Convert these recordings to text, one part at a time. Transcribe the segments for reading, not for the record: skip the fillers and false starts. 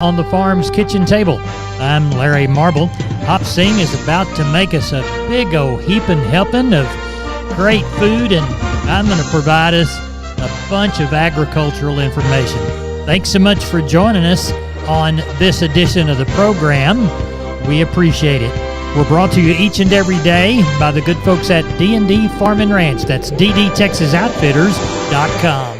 On the farm's kitchen table. I'm Larry Marble. Hop Sing is about to make us a big old heaping helping of great food, and I'm going to provide us a bunch of agricultural information. Thanks so much for joining us on this edition of the program. We appreciate it. We're brought to you each and every day by the good folks at D&D Farm and Ranch. That's ddtexasoutfitters.com.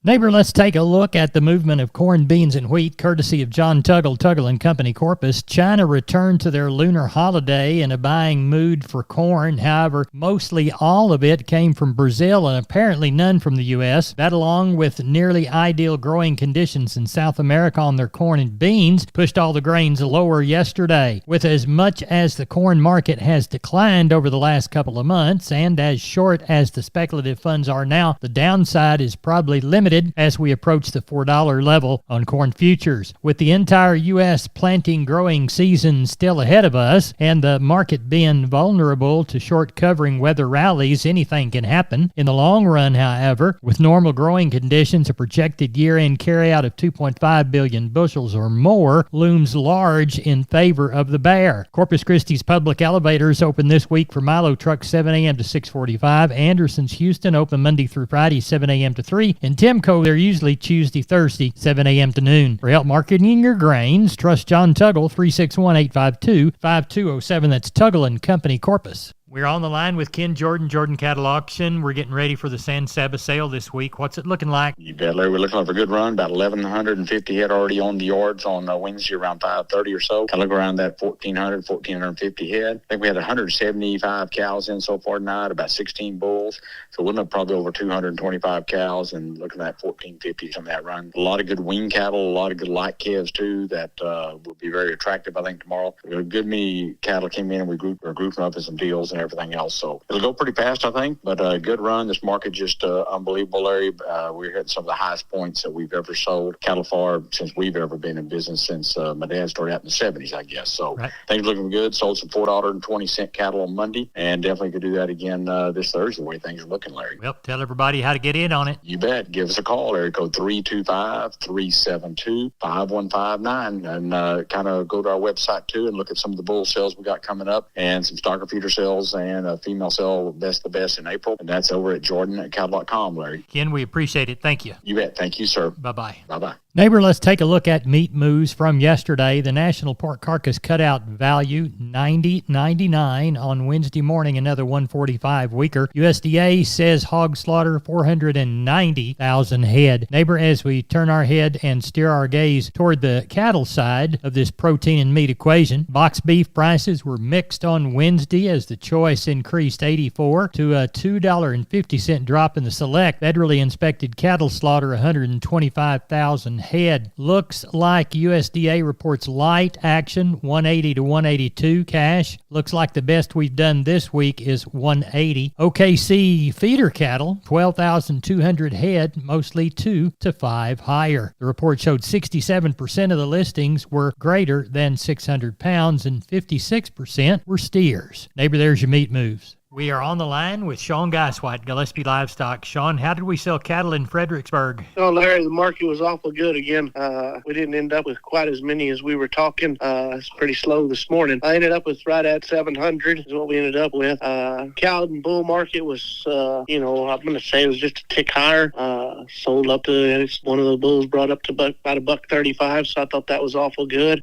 Neighbor, let's take a look at the movement of corn, beans, and wheat, courtesy of John Tuggle & Company, Corpus. China returned to their lunar holiday in a buying mood for corn. However, mostly all of it came from Brazil and apparently none from the U.S. That, along with nearly ideal growing conditions in South America on their corn and beans, pushed all the grains lower yesterday. With as much as the corn market has declined over the last couple of months, and as short as the speculative funds are now, the downside is probably limited as we approach the $4 level on corn futures. With the entire U.S. planting growing season still ahead of us and the market being vulnerable to short covering weather rallies, anything can happen. In the long run, however, with normal growing conditions, a projected year-end carryout of 2.5 billion bushels or more looms large in favor of the bear. Corpus Christi's public elevators open this week for Milo trucks 7 a.m. to 6:45. Anderson's Houston open Monday through Friday 7 a.m. to 3. And Timco, they're usually Tuesday, Thursday, 7 a.m. to noon. For help marketing your grains, trust John Tuggle, 361-852-5207. That's Tuggle & Company, Corpus. We're on the line with Ken Jordan, Jordan Cattle Auction. We're getting ready for the San Saba sale this week. What's it looking like? You bet, Larry. We're looking for a good run. About 1,150 head already on the yards on Wednesday around 5:30 or so. Kind of look around that 1,450 head. I think we had 175 cows in so far tonight, about 16 bulls. So we'll have probably over 225 cows and looking at 1,450 on that run. A lot of good wean cattle, a lot of good light calves too that will be very attractive, I think, tomorrow. A good many cattle came in and we're grouping up in some deals and everything else. So it'll go pretty fast, I think, but a good run. This market just unbelievable, Larry. We're hitting some of the highest points that we've ever sold cattle farm since we've ever been in business, since my dad started out in the 70s, I guess. So right. Things looking good. Sold some $4.20 cattle on Monday, and definitely could do that again this Thursday, the way things are looking, Larry. Well, tell everybody how to get in on it. You bet. Give us a call, area code 325-372-5159, and kind of go to our website too and look at some of the bull sales we got coming up and some stocker feeder sales and a female sale, the best in April. And that's over at jordan@cattle.com, Larry. Ken, we appreciate it. Thank you. You bet. Thank you, sir. Bye-bye. Bye-bye. Neighbor, let's take a look at meat moves from yesterday. The national pork carcass cutout value, $90.99 on Wednesday morning, another $145 weaker. USDA says hog slaughter, 490,000 head. Neighbor, as we turn our head and steer our gaze toward the cattle side of this protein and meat equation, box beef prices were mixed on Wednesday as the choice increased 84 to a $2.50 drop in the select. Federally inspected cattle slaughter, 125,000 head. Looks like USDA reports light action, 180 to 182 cash. Looks like the best we've done this week is 180. OKC feeder cattle, 12,200 head, mostly 2 to 5 higher. The report showed 67% of the listings were greater than 600 pounds and 56% were steers. Neighbor, there's your meat moves. We are on the line with Sean Geiswhite, Gillespie Livestock. Sean, how did we sell cattle in Fredericksburg? Oh, Larry, the market was awful good again. We didn't end up with quite as many as we were talking. It's pretty slow this morning. I ended up with right at 700 is what we ended up with. Cow and bull market was, I'm going to say it was just a tick higher. Sold up to, one of the bulls brought up to about $1.35, so I thought that was awful good.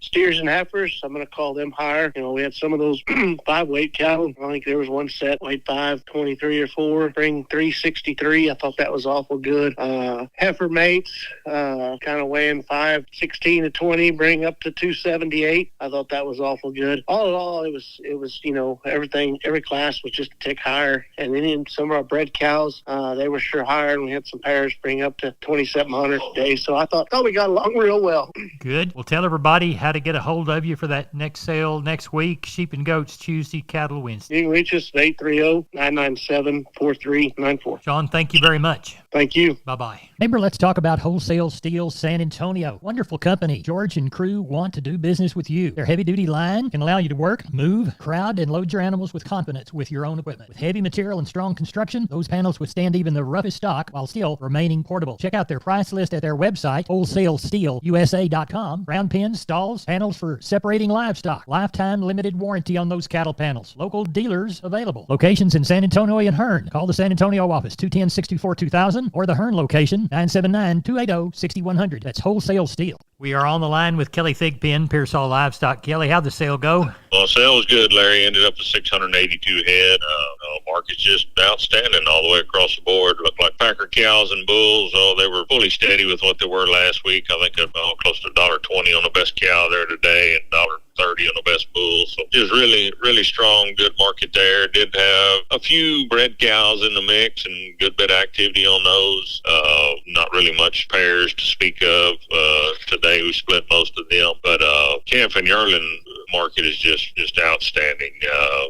Steers and heifers, I'm going to call them higher. We had some of those 5-weight cattle. I think there was one set weighed 523 or 4, bring 363. I thought that was awful good. Heifer mates, kind of weighing 516 to 20, bring up to 278. I thought that was awful good. All in all, it was everything, every class was just a tick higher. And then in some of our bred cows, they were sure higher, and we had some pairs bring up to 2,700 today. So I thought we got along real well. Good. Well, tell everybody how to get a hold of you for that next sale next week. Sheep and goats Tuesday, cattle Wednesday. You can reach us office at 830-997-4394. Sean, thank you very much. Thank you. Bye-bye. Neighbor, let's talk about Wholesale Steel San Antonio. Wonderful company. George and crew want to do business with you. Their heavy-duty line can allow you to work, move, crowd, and load your animals with confidence with your own equipment. With heavy material and strong construction, those panels withstand even the roughest stock while still remaining portable. Check out their price list at their website, wholesalesteelusa.com. Round pins, stalls, panels for separating livestock. Lifetime limited warranty on those cattle panels. Local dealers available. Locations in San Antonio and Hearn. Call the San Antonio office, 210-624-2000, or the Hearn location, 979-280-6100. That's Wholesale Steel. We are on the line with Kelly Thigpen, Pearsall Livestock. Kelly, how'd the sale go? Well, sale was good, Larry. Ended up with 682 head. Market's just outstanding all the way across the board. Looked like Packer cows and bulls. They were fully steady with what they were last week. I think close to $1.20 on the best cow there today and $1.30 on the best bull. So just really, really strong, good market there. Did have a few bred cows in the mix and good bit of activity on those. Not really much pairs to speak of. Today we split most of them, but calf and yearling market is just outstanding.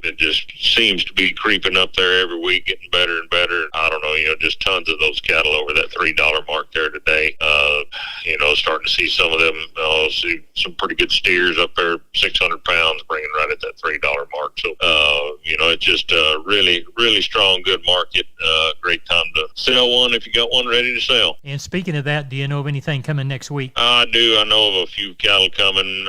It just seems to be creeping up there every week, getting better and better. I don't know, just tons of those cattle over that $3 mark there today. Starting to see some of them, see some pretty good steers up there, 600 pounds, bringing right at that $3 mark. So, it's just a really, really strong, good market. Great time to sell one if you got one ready to sell. And speaking of that, do you know of anything coming next week? I do. I know of a few cattle coming.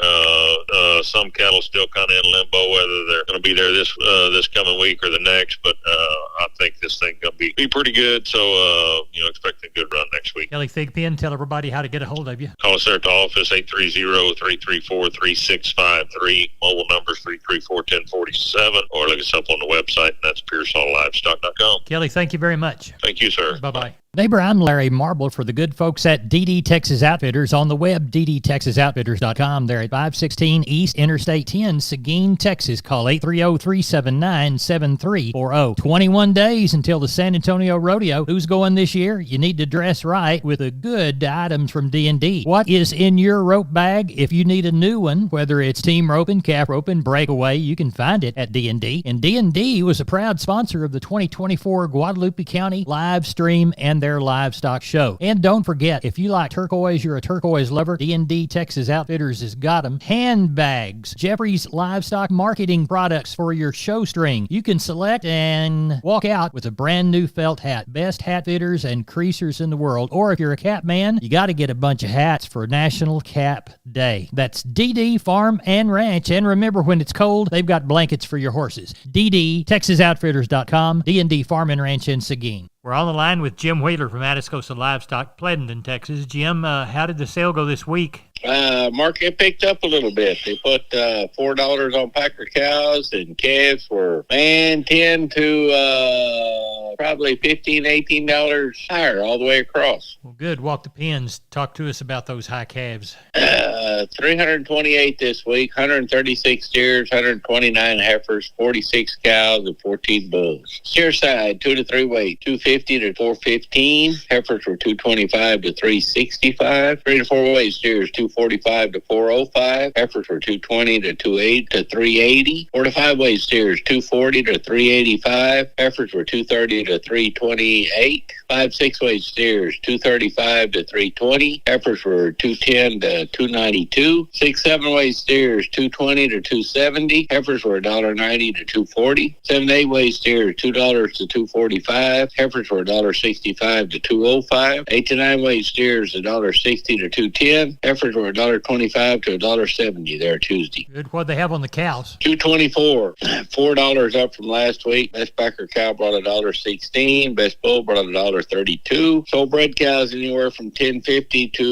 Some cattle still kind of in limbo, whether they're going to be there this coming week or the next. But I think this thing's going to be pretty good. So, expect a good run next week. Kelly Thigpen, tell everybody how to get a hold of you. Call us there at the office, 830-334-3653. Mobile numbers 334-1047, or look us up on the website, and that's PearsallLivestock.com. Kelly, thank you very much. Thank you, sir. Bye-bye. Neighbor, I'm Larry Marble for the good folks at DD Texas Outfitters. On the web, ddtexasoutfitters.com. They're at 516 East Interstate 10, Seguin, Texas. Call 830-379-7340. 21 days until the San Antonio Rodeo. Who's going this year? You need to dress right with the good items from D&D. What is in your rope bag? If you need a new one, whether it's team roping, calf roping, breakaway, you can find it at D&D. And D&D was a proud sponsor of the 2024 Guadalupe County live stream and their livestock show. And don't forget, if you like turquoise, you're a turquoise lover, D&D Texas Outfitters has got them. Handbags, Jeffrey's livestock marketing products for your show string. You can select and walk out with a brand new felt hat. Best hat fitters and creasers in the world. Or if you're a cap man, you got to get a bunch of hats for National Cap Day. That's DD Farm and Ranch. And remember, when it's cold, they've got blankets for your horses. DDTexasOutfitters.com, D&D Farm and Ranch in Seguin. We're on the line with Jim Wheeler from Atascosa Livestock, Pleasanton, Texas. Jim, how did the sale go this week? Market picked up a little bit. They put $4 on Packer cows, and calves were, 10 to probably $15, $18 higher all the way across. Well, good. Walk the pins. Talk to us about those high calves. 328 this week, 136 steers, 129 heifers, 46 cows, and 14 bulls. Steer side, 2 to 3 weight, 250 to 415. Heifers were 225 to 365. 3 to 4 weight steers, 245 to 405. Heifers were 220 to 280 to 380. 4 to 5 weight steers, 240 to 385. Heifers were 230 to 328. 5-6 weight steers, 235 to 320. Heifers were 210 to 292. 6-7 weight steers, 220 to 270. Heifers were $1.90 to 240. 7-8 weight steers, $2 to 245. Heifers were $1.65 to 205. 8 to 9 weight steers, $1.60 to 210. Heifers were $1.25 to $1.70 there Tuesday. Good. What'd they have on the cows? 224, $4 up from last week. Best Packer cow brought $1.16. Best bull brought $1.32. Sold bred cows anywhere from $10.50 to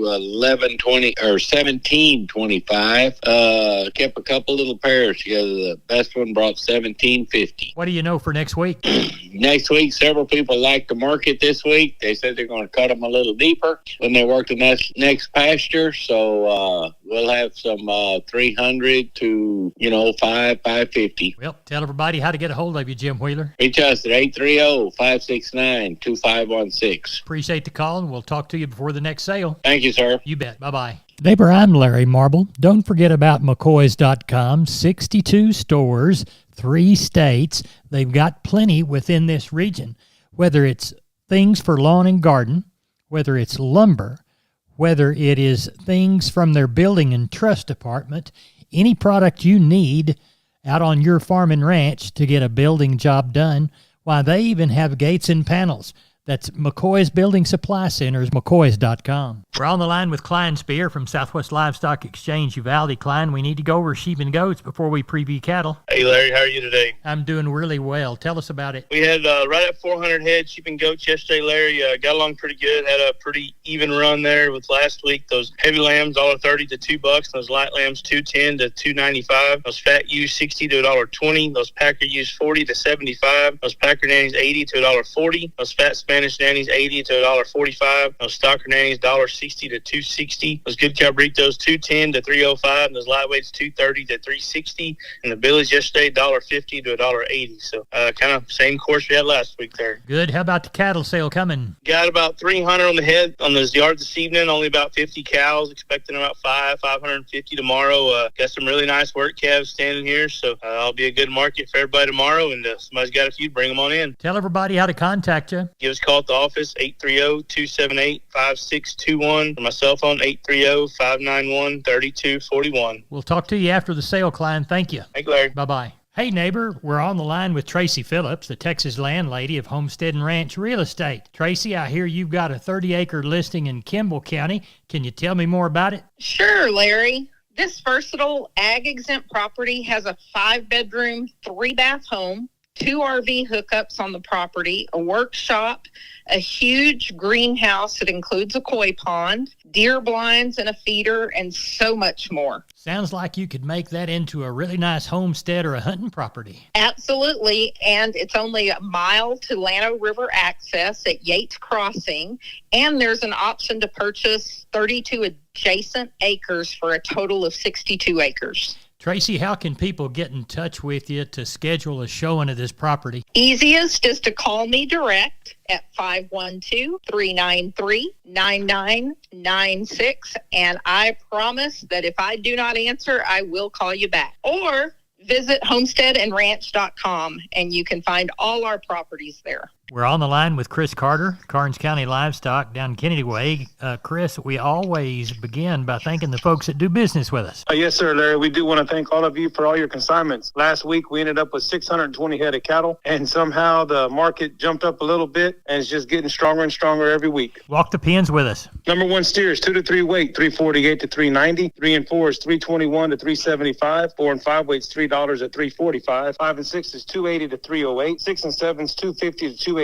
$11.20 or $17.25. Kept a couple little pairs together. The best one brought $17.50. What do you know for next week? Next week, several people like the market this week. They said they're going to cut them a little deeper when they work the next pasture. So we'll have some 300 to, $550. Well, tell everybody how to get a hold of you, Jim Wheeler. Reach us at 830-569-2516. Appreciate the call, and we'll talk to you before the next sale. Thank you, sir. You bet. Bye-bye. Neighbor, I'm Larry Marble. Don't forget about McCoys.com. 62 stores, 3 states. They've got plenty within this region. Whether it's things for lawn and garden, whether it's lumber, whether it is things from their building and trust department, any product you need out on your farm and ranch to get a building job done, why, they even have gates and panels. That's McCoy's Building Supply Centers, McCoys.com. We're on the line with Klein Spear from Southwest Livestock Exchange, Uvalde. Klein, we need to go over sheep and goats before we preview cattle. Hey, Larry, how are you today? I'm doing really well. Tell us about it. We had right at 400 head sheep and goats yesterday, Larry. Got along pretty good. Had a pretty even run there with last week. Those heavy lambs, $1.30 to $2. Those light lambs, $2.10 to $2.95. Those fat ewes, $60 to $1.20. Those packer ewes, $40 to $75. Those packer nannies, $80 to $1.40. Those fat Spanish nannies, $80 to $1.45. Those stocker nannies, $1.60 to $2.60. Those good cabritos, $2.10 to $3.05. And those lightweights, $2.30 to $3.60. And the billies yesterday, $1.50 to $1.80. So kind of same course we had last week there. Good. How about the cattle sale coming? Got about 300 on the head on those yards this evening. Only about 50 cows. Expecting about 550 tomorrow. Got some really nice work calves standing here. So I'll be a good market for everybody tomorrow. And somebody's got a few, bring them on in. Tell everybody how to contact you. Give us a call at the office, 830-278-5621. Or my cell phone, 830-591-3241. We'll talk to you after the sale, Klein. Thank you. Thank you, Larry. Bye-bye. Hey, neighbor, we're on the line with Tracy Phillips, the Texas landlady of Homestead and Ranch Real Estate. Tracy, I hear you've got a 30-acre listing in Kimball County. Can you tell me more about it? Sure, Larry. This versatile ag-exempt property has a 5-bedroom, 3-bath home, 2 RV hookups on the property, a workshop, a huge greenhouse that includes a koi pond, deer blinds and a feeder, and so much more. Sounds like you could make that into a really nice homestead or a hunting property. Absolutely, and it's only a mile to Llano River access at Yates Crossing, and there's an option to purchase 32 adjacent acres for a total of 62 acres. Tracy, how can people get in touch with you to schedule a showing of this property? Easiest is to call me direct at 512-393-9996, and I promise that if I do not answer, I will call you back. Or visit homesteadandranch.com, and you can find all our properties there. We're on the line with Chris Carter, Karnes County Livestock down Kennedy Way. Chris, we always begin by thanking the folks that do business with us. Yes, sir, Larry. We do want to thank all of you for all your consignments. Last week, we ended up with 620 head of cattle, and somehow the market jumped up a little bit, and it's just getting stronger and stronger every week. Walk the pens with us. Number 1 steers, 2 to 3 weight, 348 to 390. 3 and 4 is 321 to 375. 4 and 5 weights, $3 at 345. 5 and 6 is 280 to 308. 6 and 7 is 250 to 287,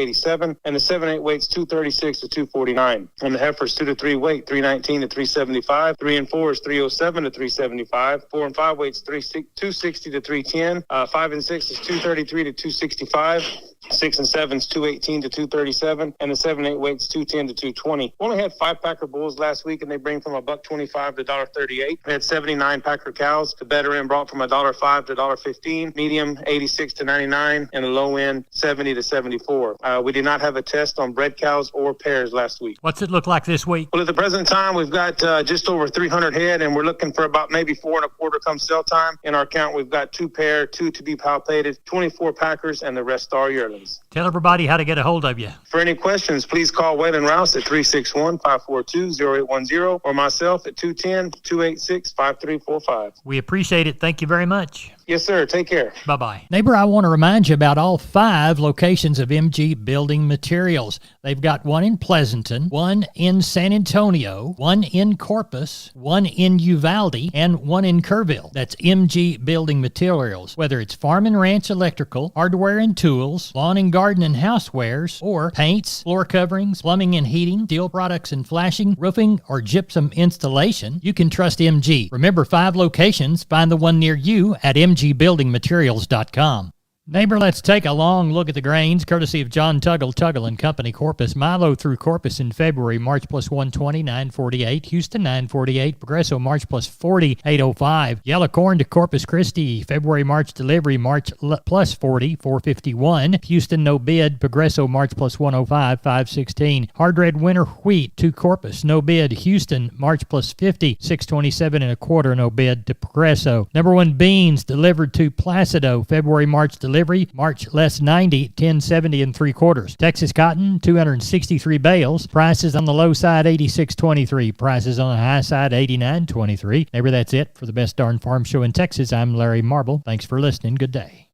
and the 7-8 weight's 236 to 249. On the heifers, 2 to 3 weight, 319 to 375. 3 and 4 is 307 to 375. 4 and 5 weight's 260 to 310. 5 and 6 is 233 to 265. 6 and 7 is 218 to 237, and the 7-8 weight's 210 to 220. We only had 5 packer bulls last week, and they bring from $1.25 to $1.38. We had 79 packer cows. The better end brought from $1.05 to $1.15. Medium 86 to 99, and the low end 70 to 74. We did not have a test on bred cows or pairs last week. What's it look like this week? Well, at the present time, we've got just over 300 head, and we're looking for about maybe 4 1/4 come sale time. In our count, we've got 2 pair, 2 to be palpated, 24 packers, and the rest are yearlings. Tell everybody how to get a hold of you. For any questions, please call Waylon Rouse at 361-542-0810 or myself at 210-286-5345. We appreciate it. Thank you very much. Yes, sir. Take care. Bye-bye. Neighbor, I want to remind you about all 5 locations of MG Building Materials. They've got one in Pleasanton, one in San Antonio, one in Corpus, one in Uvalde, and one in Kerrville. That's MG Building Materials. Whether it's farm and ranch electrical, hardware and tools, lawn and garden and housewares, or paints, floor coverings, plumbing and heating, steel products and flashing, roofing, or gypsum installation, you can trust MG. Remember, 5 locations. Find the one near you at mgbuildingmaterials.com. Neighbor, let's take a long look at the grains, courtesy of John Tuggle and Company, Corpus. Milo through Corpus in February, March plus 120, 948. Houston, 948. Progresso, March plus 40, 805. Yellow corn to Corpus Christi, February, March delivery, March plus 40, 451. Houston, no bid. Progresso, March plus 105, 516. Hard red winter wheat to Corpus, no bid. Houston, March plus 50, 627 and a quarter, no bid to Progresso. Number one beans delivered to Placido, February, March delivery, March less 90, 1070 and 3/4. Texas cotton, 263 bales. Prices on the low side, 86.23. Prices on the high side, 89.23. Neighbor, that's it for the Best Darn Farm Show in Texas. I'm Larry Marble. Thanks for listening. Good day.